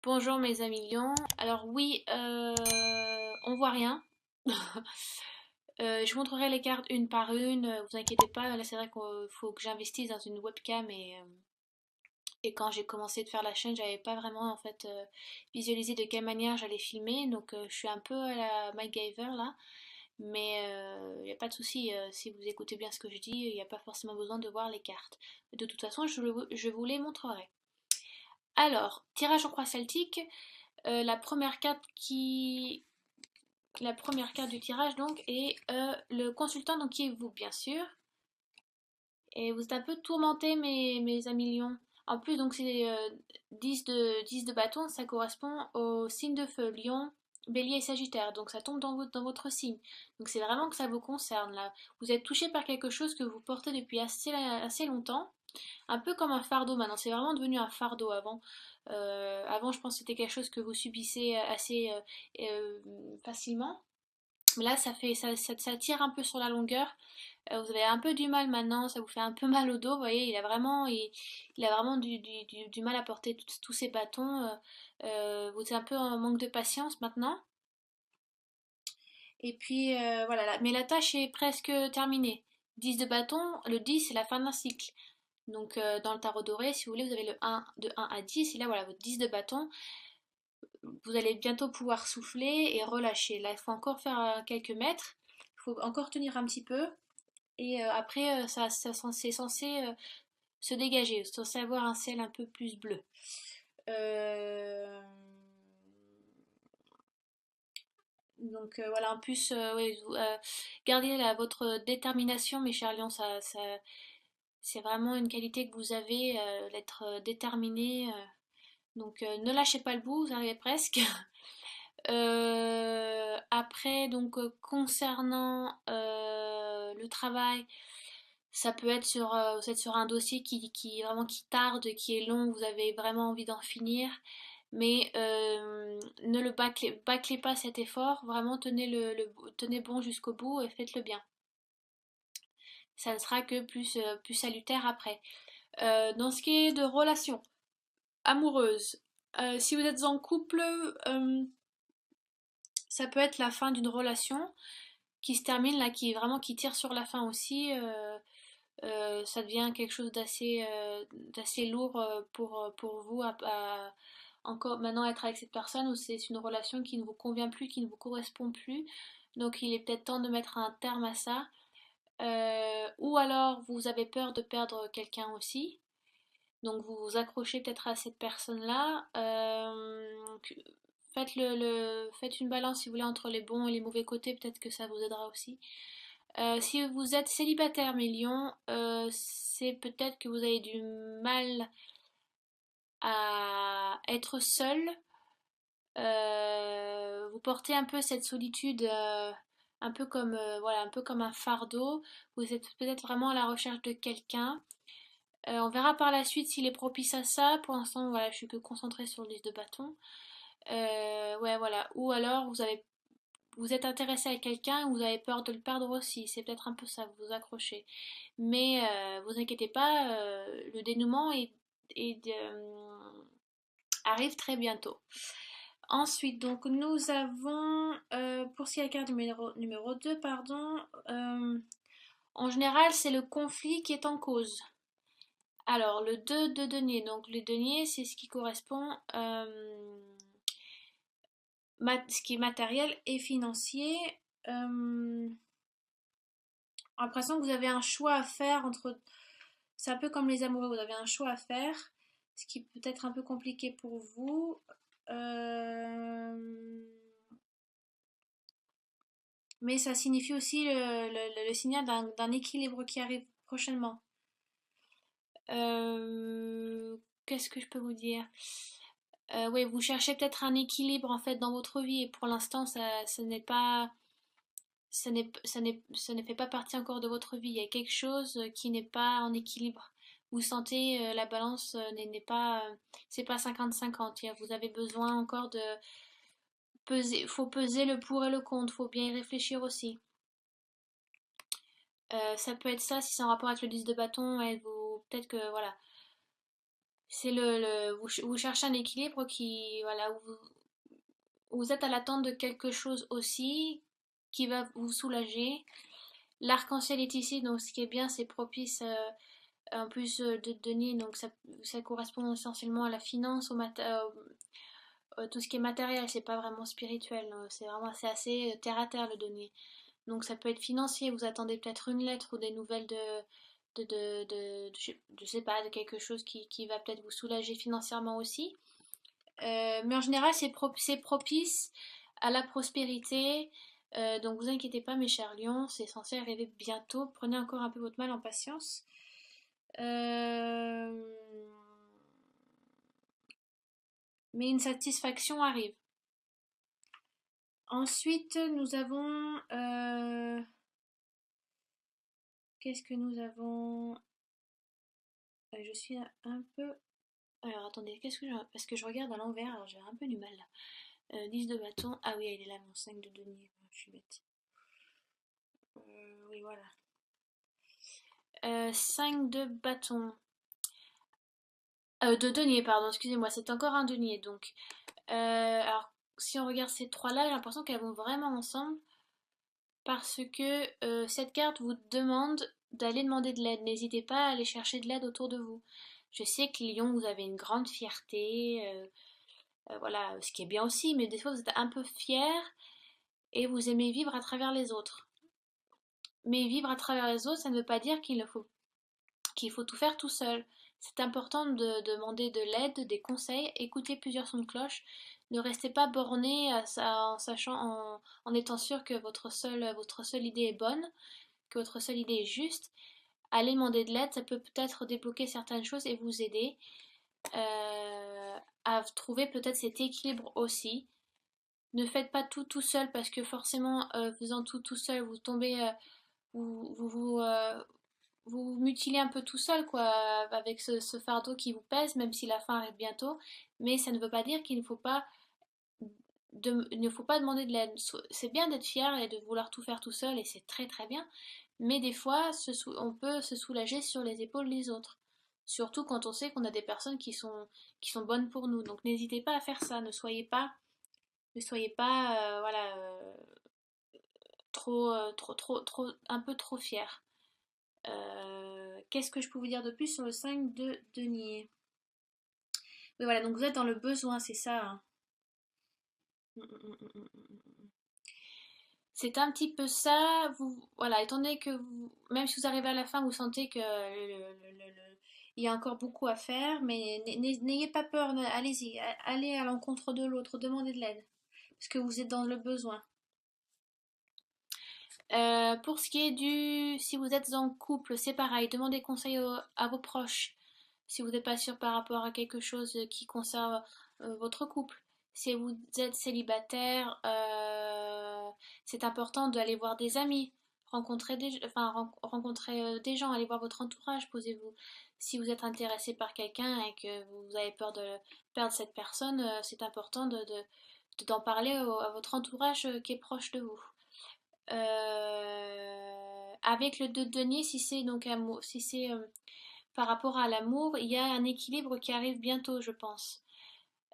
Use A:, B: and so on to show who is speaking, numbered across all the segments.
A: Bonjour mes amis lions. Alors oui, on voit rien. Je vous montrerai les cartes une par une, vous inquiétez pas. Là c'est vrai qu'il faut que j'investisse dans une webcam et quand j'ai commencé de faire la chaîne, j'avais pas vraiment en fait visualisé de quelle manière j'allais filmer. Donc je suis un peu à la MacGyver là. Mais il n'y a pas de souci, si vous écoutez bien ce que je dis, il n'y a pas forcément besoin de voir les cartes. De toute façon, je vous les montrerai. Alors, tirage en croix celtique. La première carte la première carte du tirage donc est le consultant, donc qui est vous bien sûr. Et vous êtes un peu tourmenté mes amis lions. En plus donc c'est 10 de bâton, ça correspond au signe de feu, lion, bélier et sagittaire. Donc ça tombe dans votre signe. Donc c'est vraiment que ça vous concerne là. Vous êtes touché par quelque chose que vous portez depuis assez longtemps. Un peu comme un fardeau maintenant, c'est vraiment devenu un fardeau avant. Avant, je pense que c'était quelque chose que vous subissez assez facilement. Mais là, ça tire un peu sur la longueur. Vous avez un peu du mal maintenant, ça vous fait un peu mal au dos. Vous voyez, il a vraiment du mal à porter tous ces bâtons. Vous êtes un peu en manque de patience maintenant. Et puis voilà, mais la tâche est presque terminée. 10 de bâton, le 10 c'est la fin d'un cycle. Donc dans le tarot doré, si vous voulez, vous avez le 1 de 1 à 10, et là voilà, votre 10 de bâton. Vous allez bientôt pouvoir souffler et relâcher. Là, il faut encore faire quelques mètres, il faut encore tenir un petit peu, et après, c'est censé se dégager, c'est censé avoir un ciel un peu plus bleu. Euh, Donc voilà, en plus, oui, gardez là, votre détermination, mes chers lions, c'est vraiment une qualité que vous avez, d'être déterminé. Donc ne lâchez pas le bout, vous arrivez presque. Après, donc concernant le travail, ça peut être vous êtes sur un dossier vraiment qui tarde, qui est long, vous avez vraiment envie d'en finir, mais ne le bâclez pas cet effort, vraiment tenez bon jusqu'au bout et faites-le bien. Ça ne sera que plus salutaire après. Dans ce qui est de relations amoureuses, si vous êtes en couple, ça peut être la fin d'une relation qui se termine là, qui tire sur la fin aussi. Ça devient quelque chose d'assez lourd pour vous encore maintenant être avec cette personne ou c'est une relation qui ne vous convient plus, qui ne vous correspond plus. Donc il est peut-être temps de mettre un terme à ça. Ou alors vous avez peur de perdre quelqu'un aussi. Donc vous vous accrochez peut-être à cette personne-là. Faites une balance si vous voulez entre les bons et les mauvais côtés, peut-être que ça vous aidera aussi. Si vous êtes célibataire, mes lions, c'est peut-être que vous avez du mal à être seul. Vous portez un peu cette solitude, un peu comme, voilà, un peu comme un fardeau. Vous êtes peut-être vraiment à la recherche de quelqu'un. On verra par la suite s'il est propice à ça. Pour l'instant, voilà, je suis que concentrée sur le 10 de bâton. Ouais, voilà. Ou alors, vous êtes intéressé à quelqu'un et vous avez peur de le perdre aussi. C'est peut-être un peu ça, vous vous accrochez. Mais vous inquiétez pas, le dénouement arrive très bientôt. Ensuite, donc nous avons, pour ce qui est la carte numéro 2, pardon, en général, c'est le conflit qui est en cause. Alors, le 2 de denier, donc le denier, c'est ce qui correspond, ce qui est matériel et financier. L'impression que vous avez un choix à faire entre. C'est un peu comme les amoureux, vous avez un choix à faire, ce qui peut être un peu compliqué pour vous. Euh, Mais ça signifie aussi le signal d'un équilibre qui arrive prochainement. Qu'est-ce que je peux vous dire? Oui, vous cherchez peut-être un équilibre en fait dans votre vie et pour l'instant, ça n'est pas, ça ne fait pas partie encore de votre vie. Il y a quelque chose qui n'est pas en équilibre. Vous sentez la balance n'est pas, c'est pas 50-50. Vous avez besoin encore de peser. Faut peser le pour et le contre. Faut bien y réfléchir aussi. Ça peut être ça si c'est en rapport avec le 10 de bâton. Et vous, peut-être que voilà, C'est vous cherchez un équilibre qui, voilà, où vous êtes à l'attente de quelque chose aussi qui va vous soulager. L'arc-en-ciel est ici, donc ce qui est bien, c'est propice en plus de denier, donc ça correspond essentiellement à la finance, tout ce qui est matériel, c'est pas vraiment spirituel, c'est vraiment c'est assez terre à terre le denier. Donc ça peut être financier, vous attendez peut-être une lettre ou des nouvelles je sais pas, de quelque chose qui va peut-être vous soulager financièrement aussi. Mais en général, c'est propice à la prospérité. Donc vous inquiétez pas, mes chers lions, c'est censé arriver bientôt. Prenez encore un peu votre mal en patience. Euh, Mais une satisfaction arrive. Ensuite, nous avons... qu'est-ce que nous avons? Je suis un peu... Alors attendez, qu'est-ce que je... Parce que je regarde à l'envers, alors j'ai un peu du mal là. 10 de bâton. Ah oui, il est là, mon 5 de denier. Je suis bête. Oui, voilà. 5 de bâton. De denier, pardon, excusez-moi, c'est encore un denier. Donc, alors, si on regarde ces trois-là, j'ai l'impression qu'elles vont vraiment ensemble. Parce que cette carte vous demande d'aller demander de l'aide. N'hésitez pas à aller chercher de l'aide autour de vous. Je sais que Lyon, vous avez une grande fierté, voilà, ce qui est bien aussi, mais des fois vous êtes un peu fier et vous aimez vivre à travers les autres. Mais vivre à travers les autres, ça ne veut pas dire qu'il faut tout faire tout seul. C'est important de demander de l'aide, des conseils, écouter plusieurs sons de cloche. Ne restez pas borné en sachant, en étant sûr que votre seule idée est bonne, que votre seule idée est juste. Allez demander de l'aide, ça peut peut-être débloquer certaines choses et vous aider à trouver peut-être cet équilibre aussi. Ne faites pas tout tout seul parce que forcément, faisant tout tout seul, vous tombez, vous, vous, vous, euh, vous mutilez un peu tout seul, quoi, avec ce fardeau qui vous pèse, même si la fin arrive bientôt. Mais ça ne veut pas dire qu'il ne faut pas, il ne faut pas demander de l'aide. C'est bien d'être fier et de vouloir tout faire tout seul, et c'est très très bien. Mais des fois, on peut se soulager sur les épaules des autres. Surtout quand on sait qu'on a des personnes qui sont bonnes pour nous. Donc n'hésitez pas à faire ça. Ne soyez pas, voilà, un peu trop fier. Qu'est-ce que je peux vous dire de plus sur le 5 de denier? Oui, voilà, donc vous êtes dans le besoin, c'est ça, hein. C'est un petit peu ça. Voilà, étant donné que même si vous arrivez à la fin, vous sentez que il y a encore beaucoup à faire, mais n'ayez pas peur, allez-y, allez à l'encontre de l'autre, demandez de l'aide, parce que vous êtes dans le besoin. Pour ce qui est si vous êtes en couple, c'est pareil, demandez conseil à vos proches si vous n'êtes pas sûr par rapport à quelque chose qui concerne votre couple. Si vous êtes célibataire, c'est important d'aller voir des amis, rencontrer des gens, aller voir votre entourage, posez-vous. Si vous êtes intéressé par quelqu'un et que vous avez peur de perdre cette personne, c'est important d'en parler à votre entourage qui est proche de vous. Avec le 2 de denier, si c'est donc amour, si c'est par rapport à l'amour, il y a un équilibre qui arrive bientôt, je pense.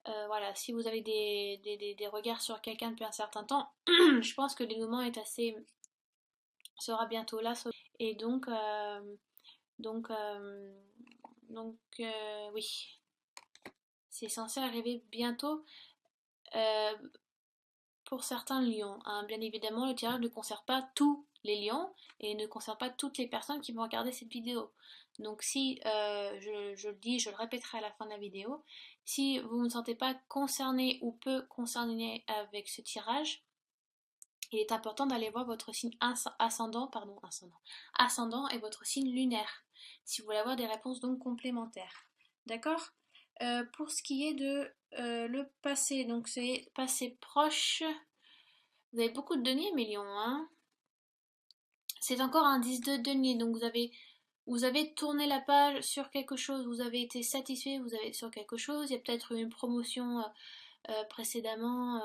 A: Voilà, si vous avez des regards sur quelqu'un depuis un certain temps, je pense que le dénouement est assez sera bientôt là. Et donc, euh, oui, c'est censé arriver bientôt. Euh, pour certains lions, hein. Bien évidemment, le tirage ne concerne pas tous les lions et ne concerne pas toutes les personnes qui vont regarder cette vidéo. Donc si, je le dis, je le répéterai à la fin de la vidéo, si vous ne vous sentez pas concerné ou peu concerné avec ce tirage, il est important d'aller voir votre signe ascendant et votre signe lunaire, si vous voulez avoir des réponses donc complémentaires. D'accord? Pour ce qui est de le passé, donc c'est passé proche. Vous avez beaucoup de deniers, mes lions, hein. C'est encore un 10 de denier, donc vous avez tourné la page sur quelque chose, vous avez été satisfait, vous avez sur quelque chose, il y a peut-être eu une promotion précédemment,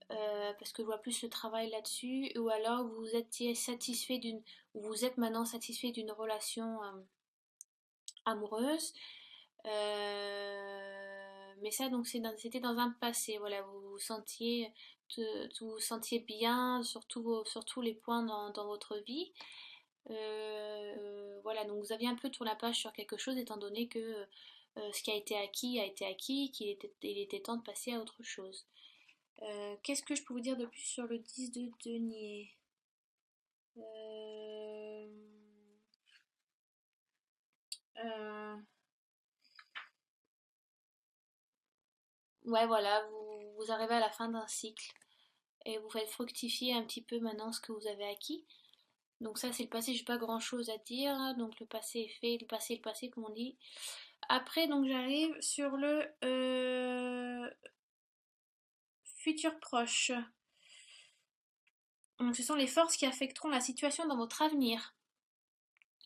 A: parce que je vois plus le travail là-dessus, ou alors vous étiez satisfait ou vous êtes maintenant satisfait d'une relation amoureuse. Mais ça, donc, c'était dans un passé. Voilà, vous vous sentiez bien sur tous les points dans votre vie. Voilà, donc vous aviez un peu tourné la page sur quelque chose, étant donné que ce qui a été acquis, il était temps de passer à autre chose. Qu'est-ce que je peux vous dire de plus sur le 10 de denier? Euh, euh, ouais, voilà, vous arrivez à la fin d'un cycle et vous faites fructifier un petit peu maintenant ce que vous avez acquis. Donc ça, c'est le passé, j'ai pas grand-chose à dire. Donc le passé est fait, le passé, comme on dit. Après, donc j'arrive sur le futur proche. Donc ce sont les forces qui affecteront la situation dans votre avenir.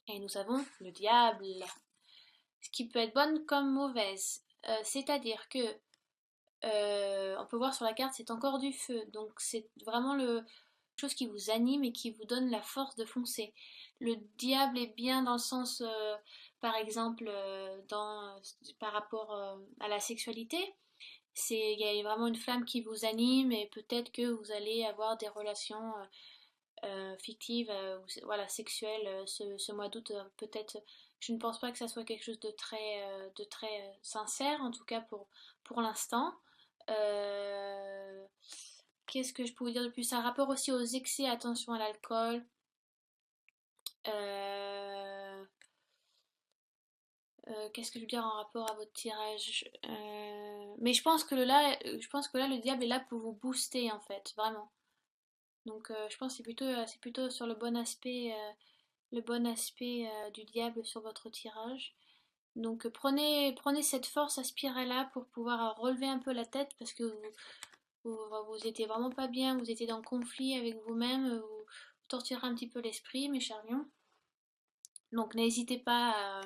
A: Et nous avons le diable, ce qui peut être bonne comme mauvaise. C'est-à-dire que on peut voir sur la carte, c'est encore du feu. Donc c'est vraiment le chose qui vous anime et qui vous donne la force de foncer. Le diable est bien dans le sens, par exemple, par rapport à la sexualité. Il y a vraiment une flamme qui vous anime et peut-être que vous allez avoir des relations fictives, voilà, sexuelles ce mois d'août. Peut-être, je ne pense pas que ça soit quelque chose de très sincère, en tout cas pour l'instant. Euh, Qu'est-ce que je peux vous dire de plus? Un rapport aussi aux excès, attention à l'alcool. Euh, Qu'est-ce que je veux dire en rapport à votre tirage? Mais je pense que là, le diable est là pour vous booster en fait, vraiment. Donc, je pense que c'est plutôt sur le bon aspect du diable sur votre tirage. Donc, prenez cette force, aspirez-la pour pouvoir relever un peu la tête parce que vous étiez vraiment pas bien, vous étiez dans le conflit avec vous-même, vous torturez un petit peu l'esprit, mes chers lions. Donc, n'hésitez pas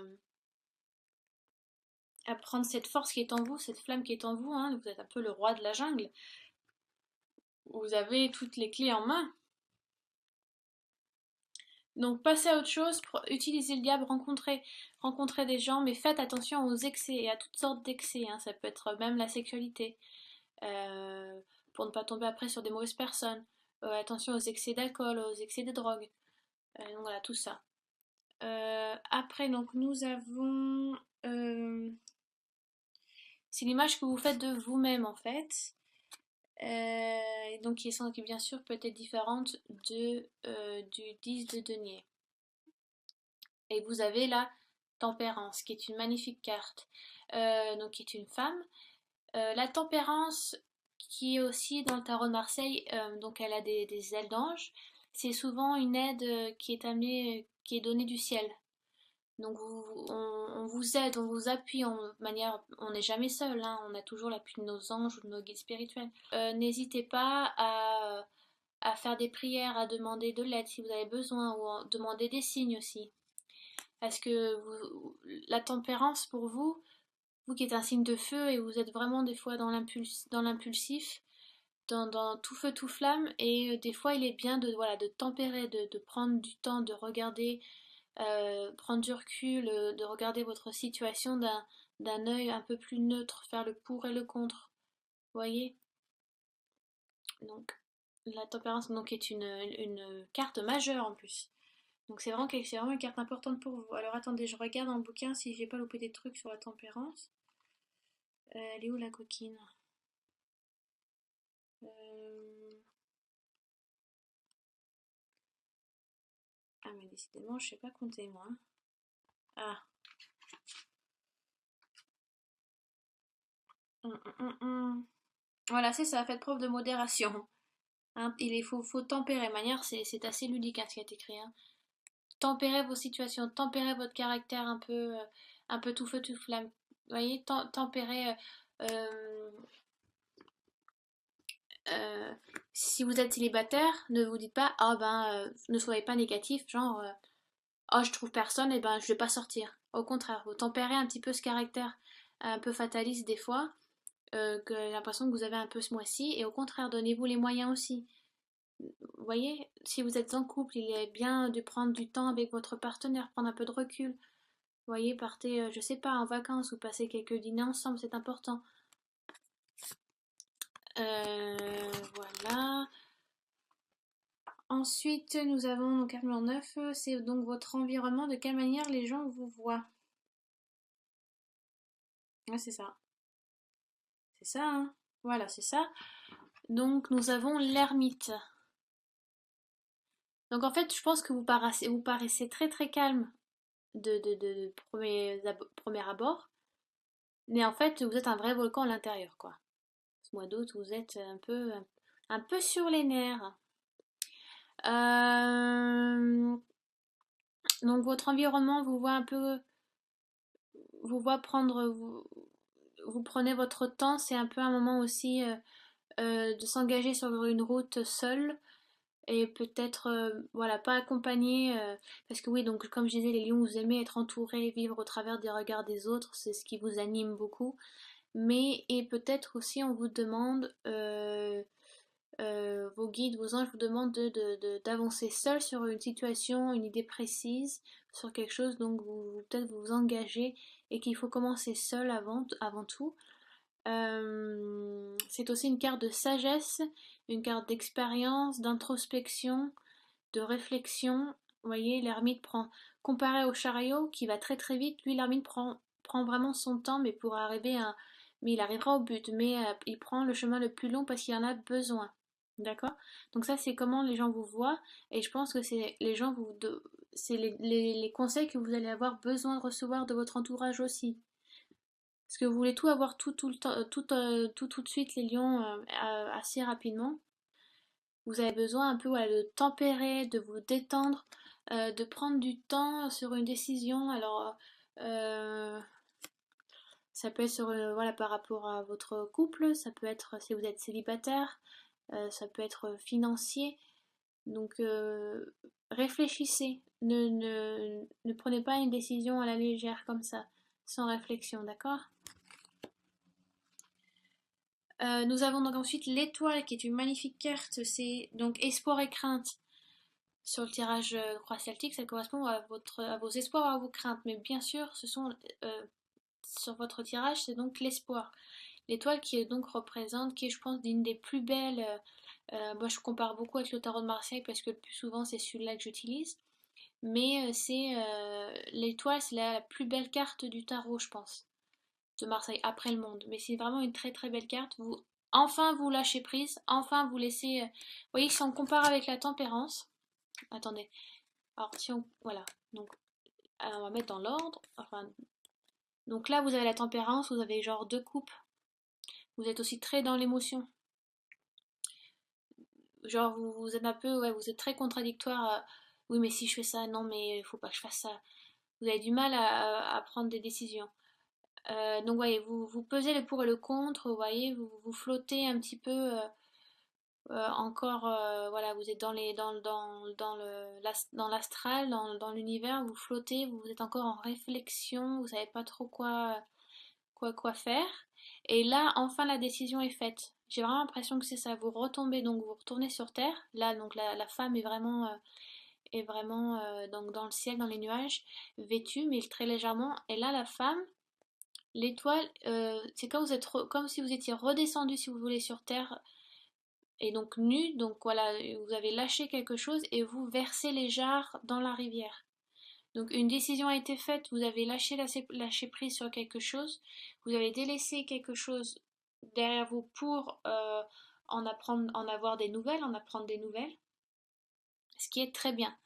A: à prendre cette force qui est en vous, cette flamme qui est en vous, hein. Vous êtes un peu le roi de la jungle. Vous avez toutes les clés en main. Donc passez à autre chose, utilisez le diable, rencontrez des gens, mais faites attention aux excès et à toutes sortes d'excès, hein. Ça peut être même la sexualité, euh, pour ne pas tomber après sur des mauvaises personnes. Attention aux excès d'alcool, aux excès de drogue. Donc voilà, tout ça. Après, donc nous avons... c'est l'image que vous faites de vous-même en fait. Et donc qui bien sûr peut être différente du 10 de denier. Et vous avez la tempérance, qui est une magnifique carte, donc qui est une femme. La tempérance, qui est aussi dans le tarot de Marseille, donc elle a des ailes d'ange. C'est souvent une aide qui est donnée du ciel. Donc on vous aide, on vous appuie on n'est jamais seul, hein, on a toujours l'appui de nos anges ou de nos guides spirituels. N'hésitez pas à faire des prières, à demander de l'aide si vous avez besoin, ou à demander des signes aussi. Parce que la tempérance pour vous, vous qui êtes un signe de feu et vous êtes vraiment des fois dans l'impulsif, dans tout feu tout flamme, et des fois il est bien de voilà de tempérer, de prendre du temps, de regarder, prendre du recul, de regarder votre situation d'un œil un peu plus neutre, faire le pour et le contre. Vous voyez? Donc la tempérance donc est une carte majeure en plus. Donc c'est vraiment une carte importante pour vous. Alors attendez, je regarde dans le bouquin si j'ai pas loupé des trucs sur la tempérance. Elle est où la coquine? Euh, Ah mais décidément, je sais pas compter moi. Ah. Voilà, c'est ça, faites preuve de modération. Hein, faut tempérer. Manière, c'est assez ludique hein, ce qui a été écrit. Hein. Tempérez vos situations, tempérez votre caractère un peu tout feu, tout flamme. Vous voyez, tempérez. Euh, euh, Si vous êtes célibataire, ne vous dites pas, ah ben, ne soyez pas négatif, genre, oh, je trouve personne, et ben, je vais pas sortir. Au contraire, vous tempérez un petit peu ce caractère un peu fataliste des fois, que j'ai l'impression que vous avez un peu ce mois-ci, et au contraire, donnez-vous les moyens aussi. Vous voyez, si vous êtes en couple, il est bien de prendre du temps avec votre partenaire, prendre un peu de recul, voyez, partez, je sais pas, en vacances ou passez quelques dîners ensemble, c'est important. Voilà. Ensuite, nous avons donc article 9, c'est donc votre environnement, de quelle manière les gens vous voient. Ouais, c'est ça. C'est ça, hein. Voilà, c'est ça. Donc, nous avons l'ermite. Donc, en fait, je pense que vous paraissez très très calme de premier abord. Mais en fait, vous êtes un vrai volcan à l'intérieur, quoi. Ce mois d'août, vous êtes un peu sur les nerfs. Euh, donc, votre environnement vous voit un peu, vous voit prendre, vous prenez votre temps. C'est un peu un moment aussi de s'engager sur une route seule et peut-être voilà pas accompagné parce que oui donc comme je disais les lions vous aimez être entourés vivre au travers des regards des autres c'est ce qui vous anime beaucoup mais et peut-être aussi on vous demande vos guides vos anges vous demandent d'avancer seul sur une situation une idée précise sur quelque chose donc peut-être vous engagez et qu'il faut commencer seul avant tout. C'est aussi une carte de sagesse, une carte d'expérience, d'introspection, de réflexion. Vous voyez, l'ermite prend, comparé au chariot qui va très très vite, lui l'ermite prend vraiment son temps, mais pour arriver à, mais il arrivera au but, mais il prend le chemin le plus long parce qu'il en a besoin. D'accord? Donc ça c'est comment les gens vous voient et je pense que c'est les gens c'est les conseils que vous allez avoir besoin de recevoir de votre entourage aussi. Parce que vous voulez tout avoir tout le temps, tout de suite, les lions, assez rapidement. Vous avez besoin un peu voilà, de tempérer, de vous détendre, de prendre du temps sur une décision. Alors, euh, ça peut être sur, voilà, par rapport à votre couple, ça peut être si vous êtes célibataire, ça peut être financier. Donc, réfléchissez. Ne prenez pas une décision à la légère comme ça, sans réflexion, d'accord? Nous avons donc ensuite l'étoile qui est une magnifique carte, c'est donc espoir et crainte. Sur le tirage croix celtique, ça correspond à vos espoirs, à vos craintes. Mais bien sûr, ce sont sur votre tirage, c'est donc l'espoir. L'étoile qui est donc représente, qui est je pense d'une des plus belles. Moi je compare beaucoup avec le tarot de Marseille parce que le plus souvent c'est celui-là que j'utilise. Mais c'est l'étoile, c'est la plus belle carte du tarot, je pense de Marseille après le monde. Mais c'est vraiment une très très belle carte. Enfin vous lâchez prise, enfin vous laissez. Vous voyez, si on compare avec la tempérance, attendez. Alors si on, voilà, donc on va mettre dans l'ordre. Enfin, donc là vous avez la tempérance, vous avez genre deux coupes. Vous êtes aussi très dans l'émotion. Genre vous êtes un peu, ouais, vous êtes très contradictoire. Oui mais si je fais ça, non mais il faut pas que je fasse ça. Vous avez du mal à prendre des décisions. Donc voyez, vous pesez le pour et le contre, vous voyez, vous flottez un petit peu encore, voilà, vous êtes dans l'astral, dans l'univers, vous flottez, vous êtes encore en réflexion, vous savez pas trop quoi faire. Et là, enfin, la décision est faite. J'ai vraiment l'impression que c'est ça. Vous retombez, donc vous retournez sur Terre. Là, donc la femme est vraiment donc dans le ciel, dans les nuages, vêtue, mais très légèrement. Et là, la femme, l'étoile, c'est comme, comme si vous étiez redescendu, si vous voulez, sur Terre et donc nu, donc voilà, vous avez lâché quelque chose et vous versez les jarres dans la rivière. Donc une décision a été faite, vous avez lâché prise sur quelque chose, vous avez délaissé quelque chose derrière vous pour en apprendre, en avoir des nouvelles, en apprendre des nouvelles, ce qui est très bien.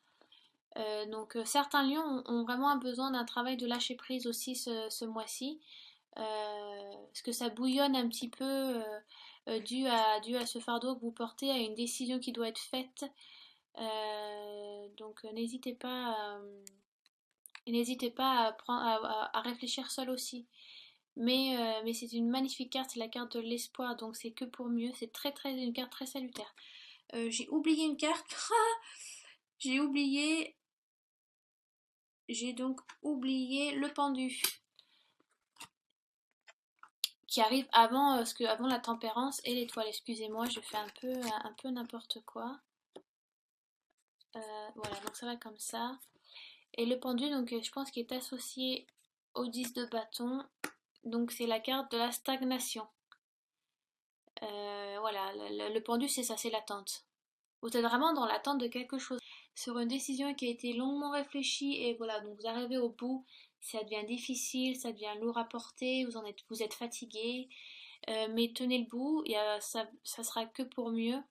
A: Donc certains lions ont vraiment un besoin d'un travail de lâcher prise aussi ce mois-ci. Parce que ça bouillonne un petit peu dû à ce fardeau que vous portez, à une décision qui doit être faite. Donc n'hésitez pas à réfléchir seul aussi. Mais c'est une magnifique carte, c'est la carte de l'espoir, donc c'est que pour mieux. C'est une carte très salutaire. J'ai oublié une carte. j'ai oublié. J'ai donc oublié le pendu qui arrive avant la tempérance et l'étoile. Excusez-moi, je fais un peu n'importe quoi. Voilà, donc ça va comme ça. Et le pendu, donc je pense qu'il est associé au 10 de bâton. Donc c'est la carte de la stagnation. Voilà, le pendu c'est ça, c'est l'attente. Vous êtes vraiment dans l'attente de quelque chose, sur une décision qui a été longuement réfléchie et voilà, donc vous arrivez au bout, ça devient difficile, ça devient lourd à porter, vous êtes fatigué, mais tenez le bout, ça sera que pour mieux.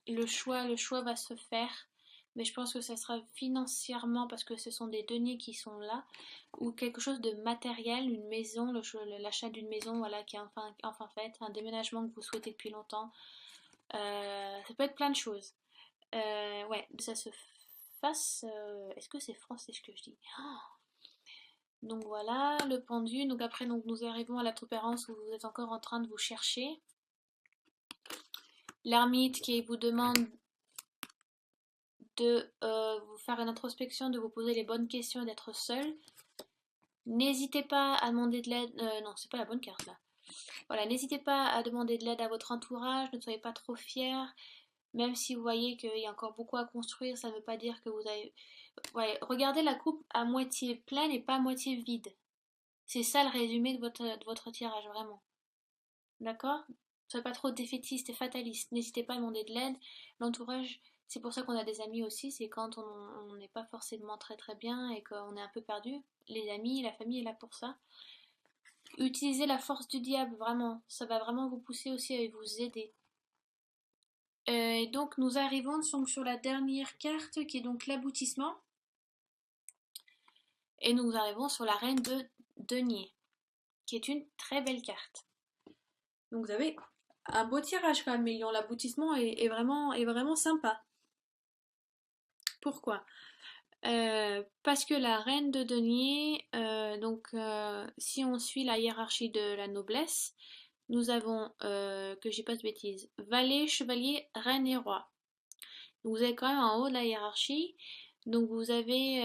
A: Le choix va se faire, mais je pense que ça sera financièrement parce que ce sont des deniers qui sont là, ou quelque chose de matériel, une maison, l'achat d'une maison, voilà, qui est enfin fait, un déménagement que vous souhaitez depuis longtemps. Ça peut être plein de choses. Ouais, ça se fasse. Est-ce que c'est français ce que je dis? Donc voilà, le pendu. Donc après, donc, nous arrivons à la tempérance où vous êtes encore en train de vous chercher. L'ermite qui vous demande de vous faire une introspection, de vous poser les bonnes questions et d'être seul. N'hésitez pas à demander de l'aide. Non, c'est pas la bonne carte là. Voilà, n'hésitez pas à demander de l'aide à votre entourage. Ne soyez pas trop fiers. Même si vous voyez qu'il y a encore beaucoup à construire, ça ne veut pas dire que vous avez. Ouais, regardez la coupe à moitié pleine et pas à moitié vide. C'est ça le résumé de votre tirage, vraiment. D'accord? Soyez pas trop défaitiste et fataliste. N'hésitez pas à demander de l'aide. L'entourage, c'est pour ça qu'on a des amis aussi. C'est quand on n'est pas forcément très très bien et qu'on est un peu perdu. Les amis, la famille est là pour ça. Utilisez la force du diable, vraiment. Ça va vraiment vous pousser aussi à vous aider. Et donc nous arrivons donc sur la dernière carte qui est donc l'aboutissement. Et nous arrivons sur la reine de denier, qui est une très belle carte. Donc vous avez un beau tirage quand même, Million. L'aboutissement est vraiment sympa. Pourquoi? Parce que la reine de denier, si on suit la hiérarchie de la noblesse, nous avons, que j'ai pas de bêtises, valet, chevalier, reine et roi. Donc vous êtes quand même en haut de la hiérarchie. Donc vous avez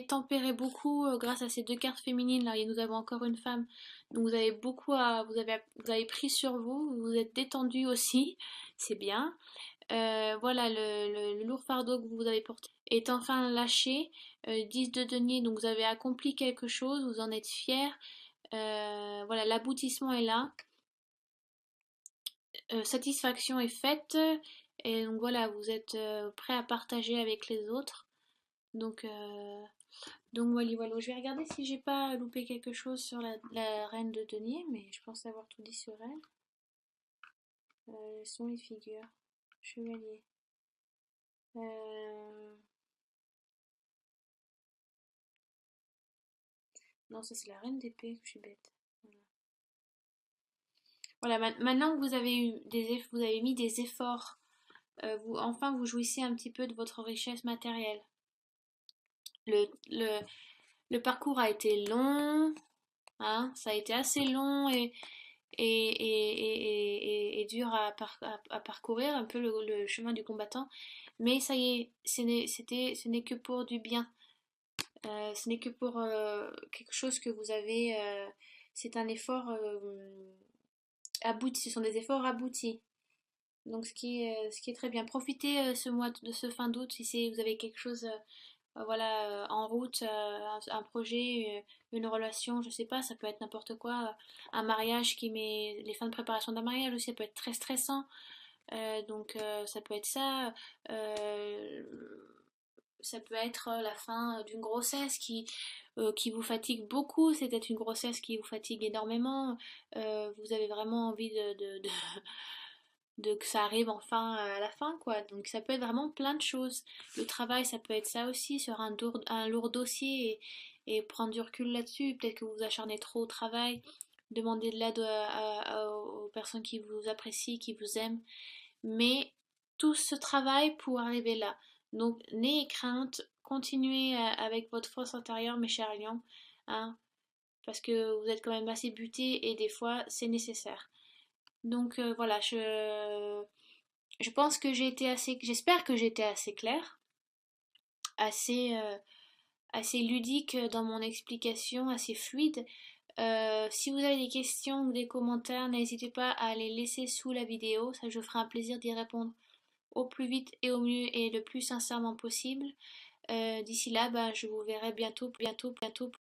A: tempéré beaucoup grâce à ces deux cartes féminines là et nous avons encore une femme. Donc vous avez vous avez pris sur vous, vous êtes détendu aussi, c'est bien. Voilà le lourd fardeau que vous avez porté est enfin lâché. 10 de denier, donc vous avez accompli quelque chose, vous en êtes fier. Voilà, l'aboutissement est là. Satisfaction est faite. Et donc voilà, vous êtes prêt à partager avec les autres. Donc, euh, donc voilà, voilà. Je vais regarder si j'ai pas loupé quelque chose sur la reine de denier, mais je pense avoir tout dit sur elle. Sont les figures. Chevalier. Euh, Non, ça c'est la reine d'épée, je suis bête. Voilà, maintenant que vous avez vous avez mis des efforts, enfin vous jouissez un petit peu de votre richesse matérielle. Le, le, le parcours a été long, hein, ça a été assez long et dur à parcourir, un peu le chemin du combattant. Mais ça y est, ce n'est que pour du bien. Ce n'est que pour quelque chose que vous avez. C'est un effort abouti. Ce sont des efforts aboutis. Donc ce qui est très bien. Profitez ce mois de ce fin d'août si vous avez quelque chose voilà, en route, un projet, une relation, je sais pas, ça peut être n'importe quoi, un mariage qui met les fins de préparation d'un mariage aussi, ça peut être très stressant, ça peut être ça, euh, ça peut être la fin d'une grossesse qui vous fatigue beaucoup, c'est peut-être une grossesse qui vous fatigue énormément, vous avez vraiment envie de que ça arrive enfin à la fin, quoi. Donc ça peut être vraiment plein de choses. Le travail, ça peut être ça aussi, sur un lourd dossier et prendre du recul là-dessus. Peut-être que vous vous acharnez trop au travail, demander de l'aide aux personnes qui vous apprécient, qui vous aiment. Mais tout ce travail pour arriver là. Donc n'ayez crainte, continuez avec votre force intérieure, mes chers lions, hein, parce que vous êtes quand même assez butés et des fois c'est nécessaire. Donc voilà, je pense que j'ai été assez, j'espère que j'ai été assez claire, assez, assez ludique dans mon explication, assez fluide. Si vous avez des questions ou des commentaires, n'hésitez pas à les laisser sous la vidéo, ça je ferai un plaisir d'y répondre au plus vite et au mieux et le plus sincèrement possible. D'ici là, ben, je vous verrai bientôt, bientôt, bientôt